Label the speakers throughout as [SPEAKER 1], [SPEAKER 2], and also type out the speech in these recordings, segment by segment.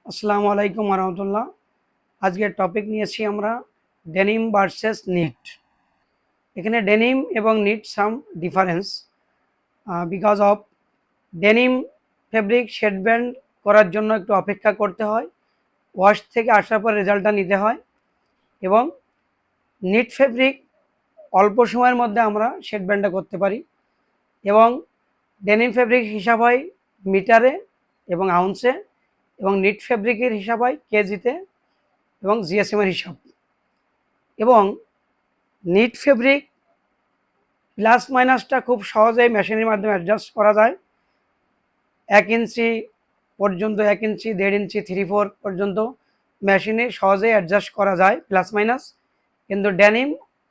[SPEAKER 1] আসসালামু আলাইকুম রহমতুল্লাহ। আজকের টপিক নিয়েছি আমরা ডেনিম ভার্সেস নিট। এখানে ডেনিম এবং knit some difference because of denim fabric shade band করার জন্য একটু অপেক্ষা করতে হয়, ওয়াশ থেকে আসার পর রেজাল্টটা নিতে হয়, এবং নিট ফেব্রিক অল্প সময়ের মধ্যে আমরা শেড ব্যান্ডটা করতে পারি, এবং ডেনিম ফেব্রিক হিসাব হয় মিটারে এবং আউন্সে, এবং নিট ফেব্রিকের হিসাব হয় কেজিতে এবং জিএসএমের হিসাব। এবং নিট ফেব্রিক প্লাস মাইনাসটা খুব সহজেই মেশিনের মাধ্যমে অ্যাডজাস্ট করা যায়। 1 ইঞ্চি পর্যন্ত, 1 ইঞ্চি, 1.5 ইঞ্চি, 3/4 পর্যন্ত মেশিনে সহজেই অ্যাডজাস্ট করা যায় প্লাস মাইনাস, কিন্তু ডেনিম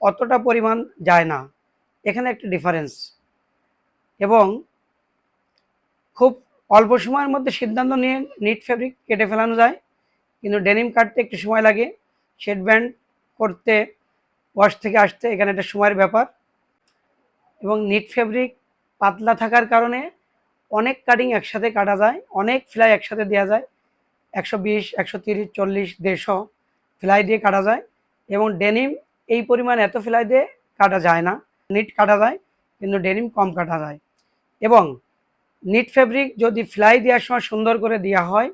[SPEAKER 1] অতটা পরিমাণ যায় না। এখানে একটা ডিফারেন্স। এবং খুব অল্প সময়ের মধ্যে সিদ্ধান্ত নিয়ে নিট ফেব্রিক কেটে ফেলানো যায়, কিন্তু ডেনিম কাটতে একটু সময় লাগে, শেড ব্যান্ড করতে, ওয়াশ থেকে আসতে, এখানে একটা সময়ের ব্যাপার। এবং নিট ফেব্রিক পাতলা থাকার কারণে অনেক কাটিং একসাথে কাটা যায়, অনেক ফ্লাই একসাথে দেওয়া যায়, 120, 130, 40, 150 ফ্লাই দিয়ে কাটা যায়। এবং ডেনিম এই পরিমাণ এত ফ্লাই দিয়ে কাটা যায় না। নিট কাটা যায় কিন্তু ডেনিম কম কাটা যায়। এবং নিট ফেব্রিক যদি ফ্লাই দেওয়ার সময় সুন্দর করে দেওয়া হয়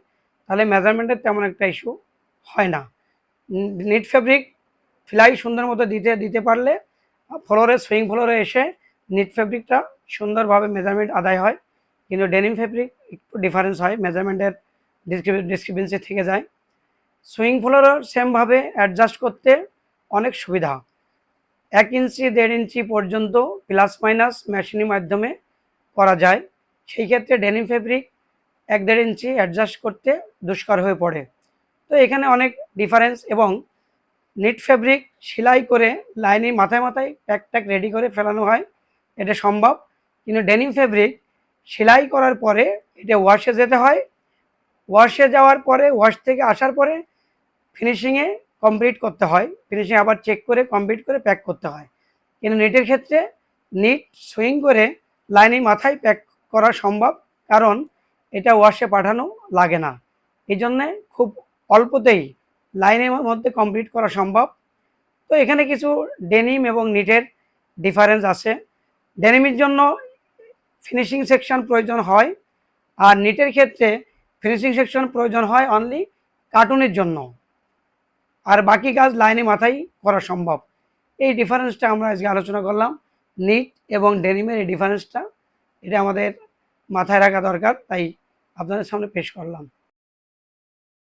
[SPEAKER 1] তাহলে মেজারমেন্টের তেমন একটা ইস্যু হয় না। নিট ফেব্রিক ফ্লাই সুন্দর মতো দিতে পারলে ফ্লোরে, সুইং ফ্লোরে এসে নিট ফেব্রিকটা সুন্দরভাবে মেজারমেন্ট আদায় হয়, কিন্তু ডেনিম ফেব্রিক একটু ডিফারেন্স হয়, মেজারমেন্টের ডিসক্রিপেন্সি থেকে যায়। সুইং ফ্লোরও সেমভাবে অ্যাডজাস্ট করতে অনেক সুবিধা। 1 ইঞ্চি, 1.5 ইঞ্চি পর্যন্ত প্লাস মাইনাস মেশিনের মাধ্যমে করা যায়। সেই ক্ষেত্রে ডেনিম ফেব্রিক 1-1.5 ইঞ্চি অ্যাডজাস্ট করতে দুষ্কর হয়ে পড়ে। তো এখানে অনেক ডিফারেন্স। এবং নিট ফেব্রিক সেলাই করে লাইনে মাথায় মাথায় প্যাক রেডি করে ফেলানো হয়, এটা সম্ভব। কিন্তু ডেনিম ফেব্রিক সেলাই করার পরে এটা ওয়াশে যেতে হয়, ওয়াশে যাওয়ার পরে, ওয়াশ থেকে আসার পরে ফিনিশিংয়ে কমপ্লিট করতে হয়, ফিনিশিং আবার চেক করে কমপ্লিট করে প্যাক করতে হয়। কিন্তু নেটের ক্ষেত্রে নিট সুইং করে লাইনে মাথায় প্যাক করা সম্ভব, কারণ এটা ওয়াশে পাঠানো লাগে না। এই জন্যে খুব অল্পতেই লাইনের মধ্যে কমপ্লিট করা সম্ভব। তো এখানে কিছু ডেনিম এবং নিটের ডিফারেন্স আছে। ডেনিমের জন্য ফিনিশিং সেকশন প্রয়োজন হয়, আর নিটের ক্ষেত্রে ফিনিশিং সেকশন প্রয়োজন হয় অনলি কার্টুনের জন্য, আর বাকি কাজ লাইনে মাথায় করা সম্ভব। এই ডিফারেন্সটা আমরা আজকে আলোচনা করলাম। নিট এবং ডেনিমের এই ডিফারেন্সটা, এটা আমাদের মাথায় রাখা দরকার, তাই আপনাদের সামনে পেশ করলাম।